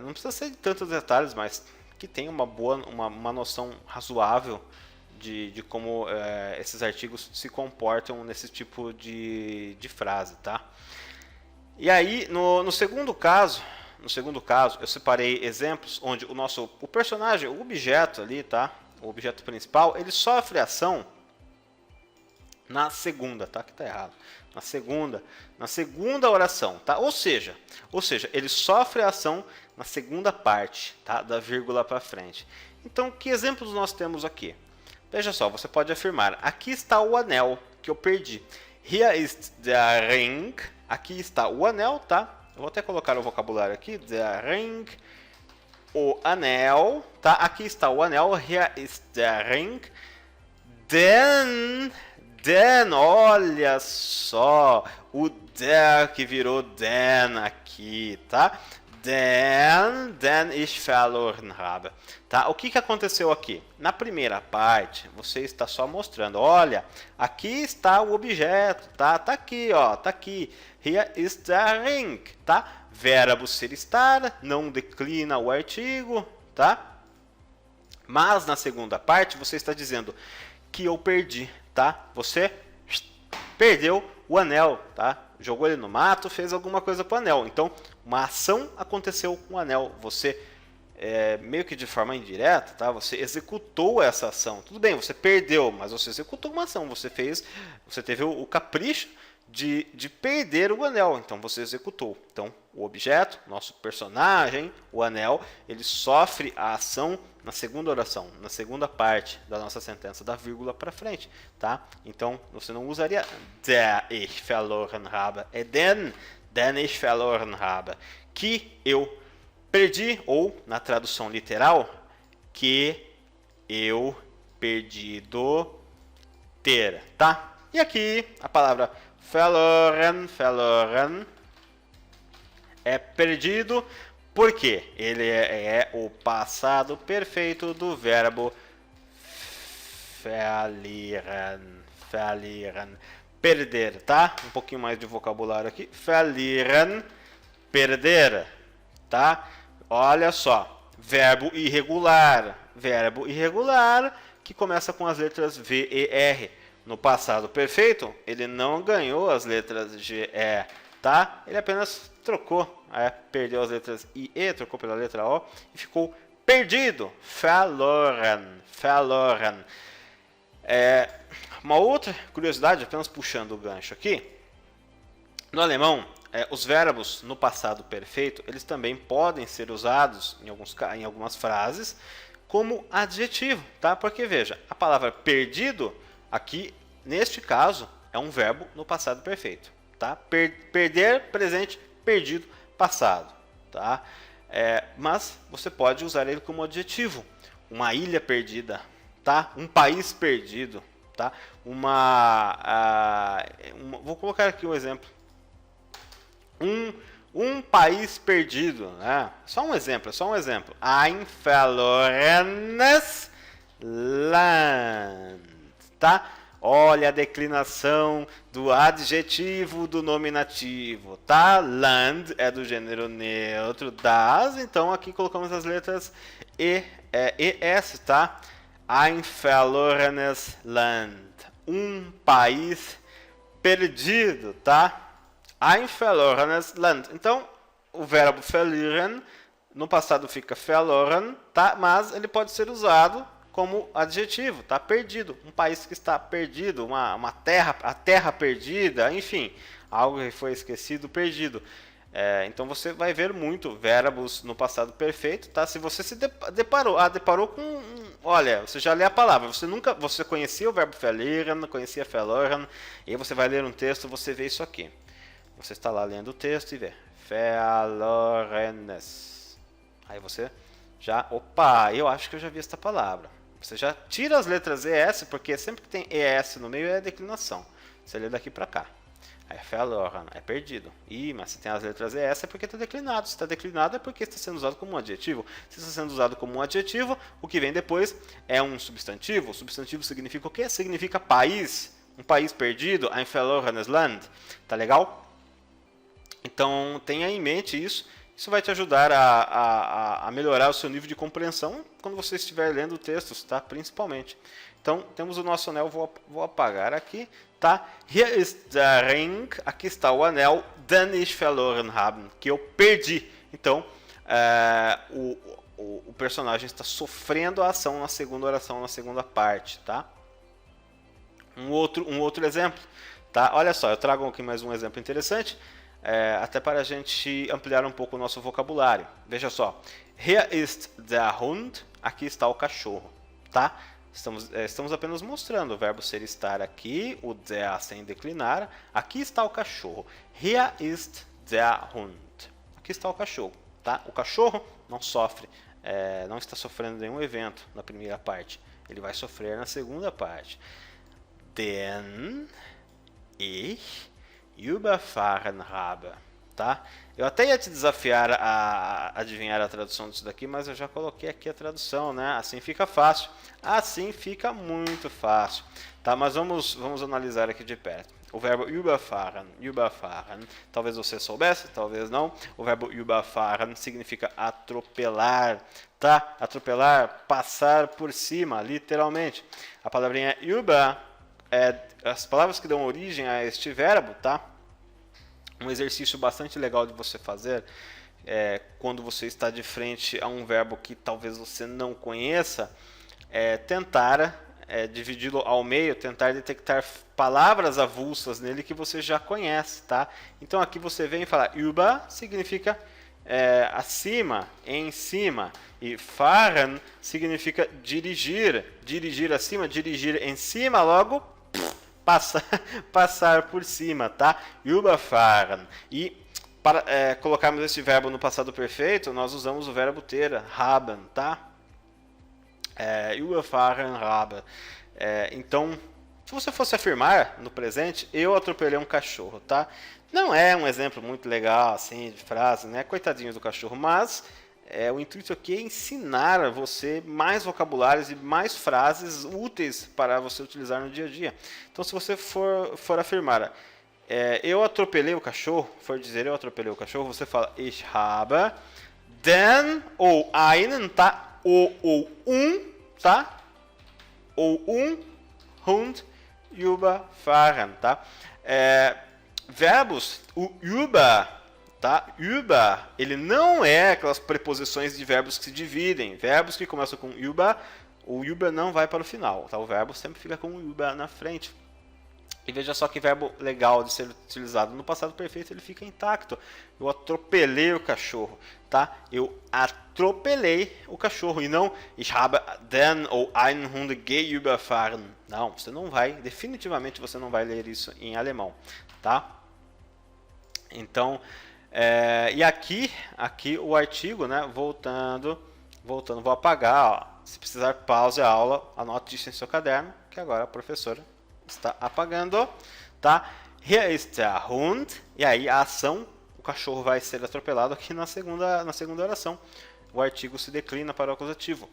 Não precisa ser de tantos detalhes, mas que tenha uma noção razoável de como esses artigos se comportam nesse tipo de frase, tá? E aí, no segundo caso, eu separei exemplos onde o personagem, o objeto ali, tá? O objeto principal, ele sofre ação na segunda, tá? Que tá errado. Na segunda oração, tá? Ou seja, ele sofre a ação na segunda parte, tá? Da vírgula para frente. Então, que exemplos nós temos aqui? Veja só, você pode afirmar: aqui está o anel que eu perdi. Hier ist der Ring. Aqui está o anel, tá? Eu vou até colocar o vocabulário aqui. Der Ring, o anel, tá? Aqui está o anel. Hier ist der Ring. Denn, olha só, o der que virou den aqui, tá? Den ich verloren habe. Tá? O que aconteceu aqui? Na primeira parte, você está só mostrando, olha, aqui está o objeto, tá? Tá aqui, ó, tá aqui. Hier ist der Ring, tá? Verbo ser estar, não declina o artigo, tá? Mas na segunda parte, você está dizendo que eu perdi, tá? Você perdeu o anel, tá? Jogou ele no mato, fez alguma coisa com o anel. Então, uma ação aconteceu com o anel. Você, meio que de forma indireta, tá? Você executou essa ação. Tudo bem, você perdeu, mas você executou uma ação. Você teve o capricho de perder o anel. Então, você executou. Então, o objeto, nosso personagem, o anel, ele sofre a ação na segunda oração, na segunda parte da nossa sentença, da vírgula para frente, tá? Então, você não usaria der ich verloren habe, é den ich verloren habe, que eu perdi, ou, na tradução literal, que eu perdi do ter, tá? E aqui, a palavra verloren, é perdido, porque ele é o passado perfeito do verbo verlieren, perder, tá? Um pouquinho mais de vocabulário aqui. Verlieren, perder, tá? Olha só, verbo irregular que começa com as letras V e R. No passado perfeito, ele não ganhou as letras G e E, tá? Ele apenas trocou, perdeu as letras I e, trocou pela letra O e ficou perdido. Verloren. Uma outra curiosidade, apenas puxando o gancho aqui. No alemão, os verbos no passado perfeito, eles também podem ser usados em algumas frases como adjetivo, tá? Porque veja, a palavra perdido aqui, neste caso, é um verbo no passado perfeito, tá? Perder, presente, perdido, passado, tá? Mas você pode usar ele como adjetivo. Uma ilha perdida, tá? Um país perdido, tá? Vou colocar aqui um exemplo. Um país perdido, né? Só um exemplo. Ein verlorenes Land, tá? Olha a declinação do adjetivo do nominativo, tá? Land é do gênero neutro, das, então aqui colocamos as letras ES, tá? Ein verlorenes Land, um país perdido, tá? Ein verlorenes Land. Então, o verbo verlieren no passado fica verloren, tá? Mas ele pode ser usado como adjetivo, tá? Perdido, um país que está perdido, a terra perdida, enfim, algo que foi esquecido, perdido. Então você vai ver muito verbos no passado perfeito, tá? Se você se deparou com, olha, você já lê a palavra, você conhecia o verbo verlieren, conhecia verloren, e aí você vai ler um texto, você vê isso aqui. Você está lá lendo o texto e vê verlorenes. Aí você já, opa, eu acho que eu já vi esta palavra. Você já tira as letras ES, porque sempre que tem ES no meio é declinação. Você lê daqui para cá. Aí verloren, é perdido. Ih, mas se tem as letras ES é porque está declinado. Se está declinado é porque está sendo usado como um adjetivo. Se está sendo usado como um adjetivo, o que vem depois é um substantivo. O substantivo significa o quê? Significa país. Um país perdido, ein verlorenes Land. Tá legal? Então tenha em mente isso. Isso vai te ajudar a melhorar o seu nível de compreensão quando você estiver lendo textos, tá? Principalmente. Então, temos o nosso anel, vou apagar aqui, tá? Hier ist der Ring, aqui está o anel, den ich verloren habe, que eu perdi. Então, o personagem está sofrendo a ação na segunda oração, na segunda parte, tá? Um outro exemplo, tá? Olha só, eu trago aqui mais um exemplo interessante. Até para a gente ampliar um pouco o nosso vocabulário. Veja só. Hier ist der Hund. Aqui está o cachorro. Tá? Estamos apenas mostrando o verbo ser estar aqui, o der sem declinar. Aqui está o cachorro. Hier ist der Hund. Aqui está o cachorro. Tá? O cachorro não sofre, não está sofrendo nenhum evento na primeira parte. Ele vai sofrer na segunda parte. Denn ich überfahren habe, tá? Eu até ia te desafiar a adivinhar a tradução disso daqui, mas eu já coloquei aqui a tradução, né? Assim fica fácil, assim fica muito fácil, tá? Mas vamos analisar aqui de perto. O verbo überfahren, talvez você soubesse, talvez não. O verbo überfahren significa atropelar, tá? Atropelar, passar por cima, literalmente. A palavrinha über as palavras que dão origem a este verbo, tá? Um exercício bastante legal de você fazer quando você está de frente a um verbo que talvez você não conheça, tentar dividi-lo ao meio, tentar detectar palavras avulsas nele que você já conhece, tá? Então aqui você vem e fala über significa acima, em cima, e fahren significa dirigir, dirigir acima, dirigir em cima, logo passar por cima, tá? Überfahren. E para colocarmos esse verbo no passado perfeito, nós usamos o verbo ter, haben, tá? Überfahren haben. Então, se você fosse afirmar no presente, eu atropelei um cachorro, tá? Não é um exemplo muito legal, assim, de frase, né? Coitadinho do cachorro, mas o intuito aqui é ensinar a você mais vocabulários e mais frases úteis para você utilizar no dia a dia. Então, se você for afirmar, eu atropelei o cachorro, for dizer eu atropelei o cachorro, você fala ich habe den ou einen, tá? Ou tá? Ou Hund überfahren, tá? Verbos, o über, tá? Über, ele não é aquelas preposições de verbos que se dividem. Verbos que começam com über, o über não vai para o final, tá? O verbo sempre fica com o über na frente. E veja só que verbo legal de ser utilizado. No passado perfeito ele fica intacto. Eu atropelei o cachorro, tá? Eu atropelei o cachorro e não ich habe den ou einen Hund überfahren. Não, você não vai, definitivamente você não vai ler isso em alemão, tá? Então, e aqui o artigo, né? Voltando, vou apagar, ó. Se precisar, pause a aula, anote isso em seu caderno, que agora a professora está apagando, tá? Hier ist der Hund, e aí a ação, o cachorro vai ser atropelado aqui na segunda oração. O artigo se declina para o acusativo.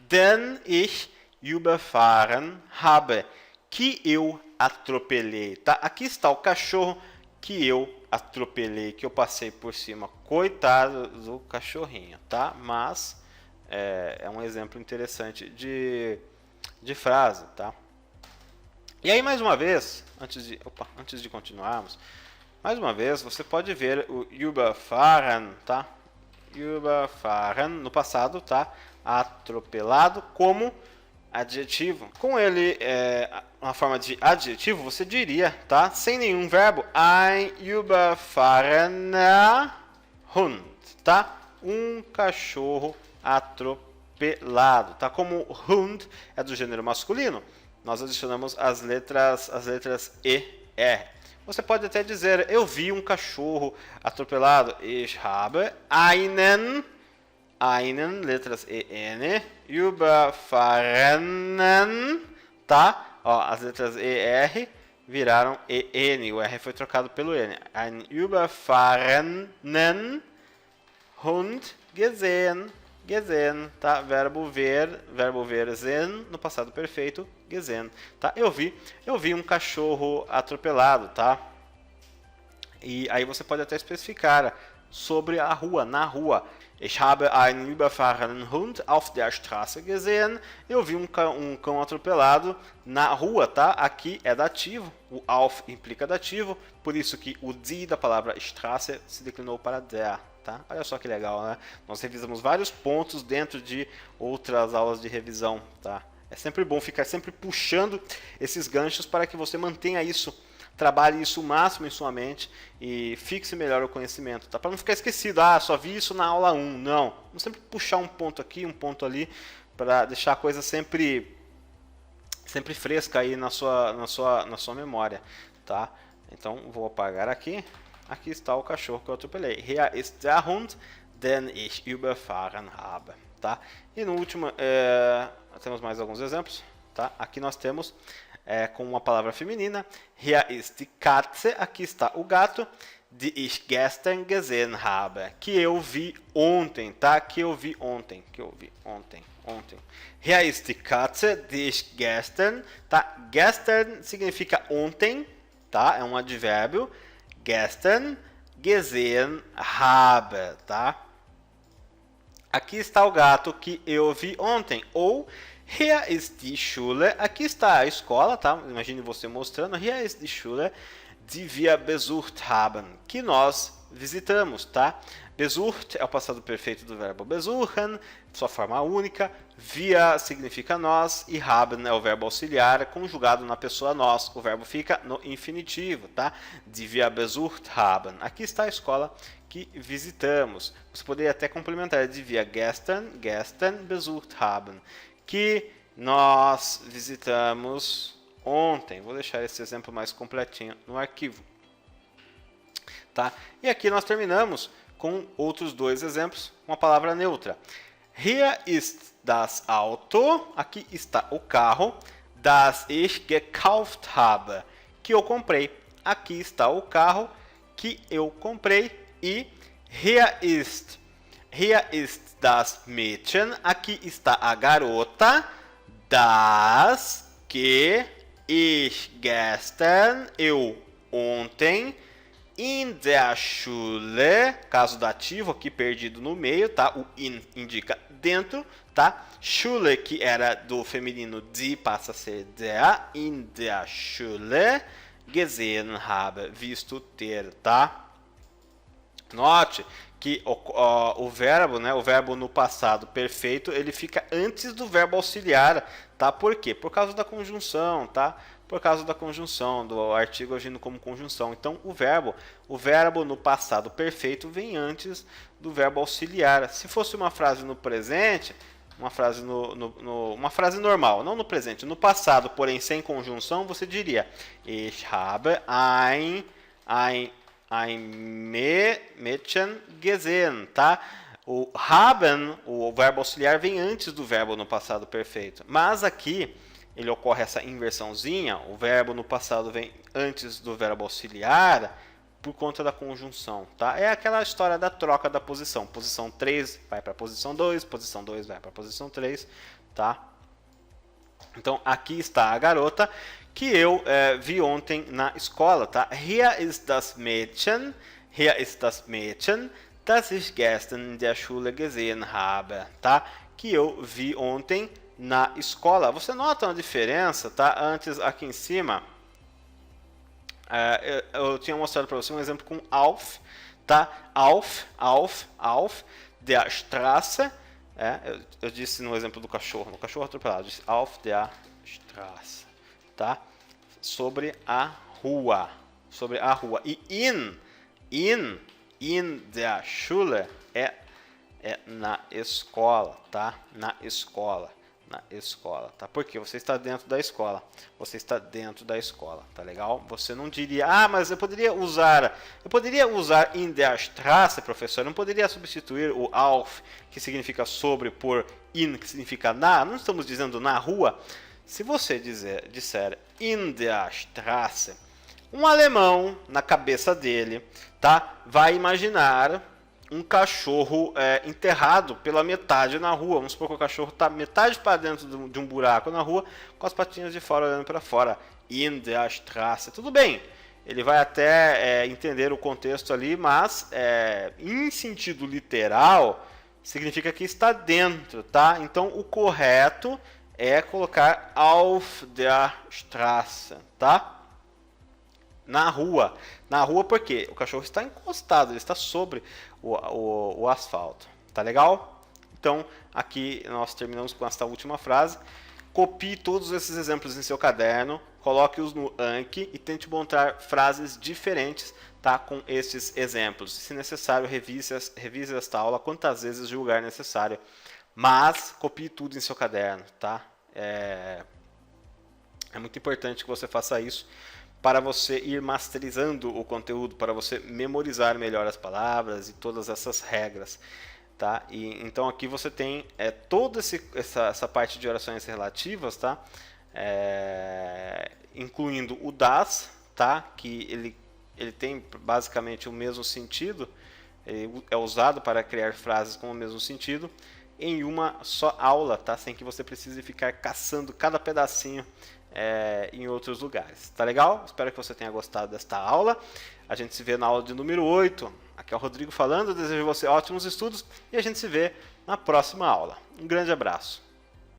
Den ich überfahren habe, que eu atropelei, tá? Aqui está o cachorro que eu atropelei, que eu passei por cima. Coitado do cachorrinho, tá? Mas é um exemplo interessante de frase, tá? E aí, mais uma vez, antes de continuarmos, mais uma vez, você pode ver o überfahren, tá? Überfahren, no passado, tá? Atropelado como adjetivo. Com ele, na forma de adjetivo, você diria, tá? Sem nenhum verbo, ein überfahrener Hund, tá? Um cachorro atropelado, tá? Como Hund é do gênero masculino, nós adicionamos as letras E, R. Você pode até dizer, eu vi um cachorro atropelado. Ich habe einen einen, letras EN, überfahrenen, tá? Ó, as letras ER viraram EN, o R foi trocado pelo N. Einen überfahrenen Hund gesehen, gesehen, tá? Verbo ver sehen, no passado perfeito, gesehen, tá? Eu vi um cachorro atropelado, tá? E aí você pode até especificar sobre a rua, na rua. Ich habe einen überfahrenen Hund auf der Straße gesehen. Eu vi um cão atropelado na rua, tá? Aqui é dativo, o auf implica dativo, por isso que o die da palavra Straße se declinou para der, tá? Olha só que legal, né? Nós revisamos vários pontos dentro de outras aulas de revisão, tá? É sempre bom ficar sempre puxando esses ganchos para que você mantenha isso, trabalhe isso o máximo em sua mente e fixe melhor o conhecimento, tá? Para não ficar esquecido, só vi isso na aula 1. Não, vamos sempre puxar um ponto aqui, um ponto ali, para deixar a coisa sempre fresca aí na sua memória, tá? Então, vou apagar aqui. Aqui está o cachorro que eu atropelei. Hier ist der Hund, den ich überfahren habe, tá? E no último, temos mais alguns exemplos, tá? Aqui nós temos com uma palavra feminina. Hier ist die Katze, aqui está o gato, die ich gestern gesehen habe, que eu vi ontem, tá? Que eu vi ontem. Hier ist die Katze, die ich gestern, tá? Gestern significa ontem, tá? É um advérbio. Gestern gesehen habe, tá? Aqui está o gato que eu vi ontem. Ou hier ist die Schule, aqui está a escola, tá? Imagine você mostrando. Hier ist die Schule, die wir besucht haben, que nós visitamos, tá? Besucht é o passado perfeito do verbo besuchen, sua forma única. Wir significa nós e haben é o verbo auxiliar conjugado na pessoa nós. O verbo fica no infinitivo, tá? Die wir besucht haben. Aqui está a escola que visitamos. Você poderia até complementar. Die wir gestern besucht haben, que nós visitamos ontem. Vou deixar esse exemplo mais completinho no arquivo, tá? E aqui nós terminamos com outros dois exemplos, uma palavra neutra. Hier ist das Auto, aqui está o carro, das ich gekauft habe, que eu comprei. Aqui está o carro que eu comprei. E hier ist das Mädchen, aqui está a garota, das que ich gestern, eu ontem, in der Schule, caso dativo aqui perdido no meio, tá? O in indica dentro, tá? Schule, que era do feminino die, passa a ser der, in der Schule, gesehen habe, visto ter, tá? Note que o verbo, né, o verbo no passado perfeito, ele fica antes do verbo auxiliar, tá? Por quê? Por causa da conjunção, tá? Por causa da conjunção, do artigo agindo como conjunção. Então, o verbo no passado perfeito vem antes do verbo auxiliar. Se fosse uma frase no presente, uma frase uma frase normal, não no presente, no passado, porém sem conjunção, você diria: Ich habe ein Mädchen gesehen, tá? O haben, o verbo auxiliar, vem antes do verbo no passado perfeito. Mas aqui ele ocorre essa inversãozinha, o verbo no passado vem antes do verbo auxiliar por conta da conjunção, tá? É aquela história da troca da posição. Posição 3 vai para a posição 2, posição 2 vai para a posição 3, tá? Então, aqui está a garota que eu vi ontem na escola, tá? Hier ist das Mädchen, das ich gestern in der Schule gesehen habe, tá? Que eu vi ontem na escola. Você nota uma diferença, tá? Antes, aqui em cima, eu tinha mostrado para você um exemplo com auf, tá? Auf der Straße. Eu disse no exemplo do cachorro atropelado, disse auf der Straße, tá? Sobre a rua. E in der Schule é na escola, tá? Na escola. na escola, tá? Porque você está dentro da escola. Você está dentro da escola, tá legal? Você não diria, mas eu poderia usar in der Straße, professor. Eu não poderia substituir o auf, que significa sobre, por in, que significa na. Não estamos dizendo na rua. Se você disser in der Straße, um alemão, na cabeça dele, tá, vai imaginar um cachorro enterrado pela metade na rua. Vamos supor que o cachorro está metade para dentro de um buraco na rua, com as patinhas de fora olhando para fora. In der Straße. Tudo bem, ele vai até entender o contexto ali, mas em sentido literal, significa que está dentro, tá? Então o correto é colocar auf der Straße, tá? Na rua. Na rua porque o cachorro está encostado, ele está sobre o asfalto. Tá legal? Então, aqui nós terminamos com esta última frase. Copie todos esses exemplos em seu caderno, coloque-os no Anki e tente montar frases diferentes, tá, com esses exemplos. Se necessário, revise esta aula quantas vezes julgar necessário. Mas copie tudo em seu caderno, tá? É muito importante que você faça isso para você ir masterizando o conteúdo, para você memorizar melhor as palavras e todas essas regras, tá? E então aqui você tem toda essa parte de orações relativas, tá? Incluindo o das, tá? Que ele tem basicamente o mesmo sentido, ele é usado para criar frases com o mesmo sentido em uma só aula, tá? Sem que você precise ficar caçando cada pedacinho em outros lugares. Tá legal? Espero que você tenha gostado desta aula. A gente se vê na aula de número 8. Aqui é o Rodrigo falando. Eu desejo a você ótimos estudos e a gente se vê na próxima aula. Um grande abraço.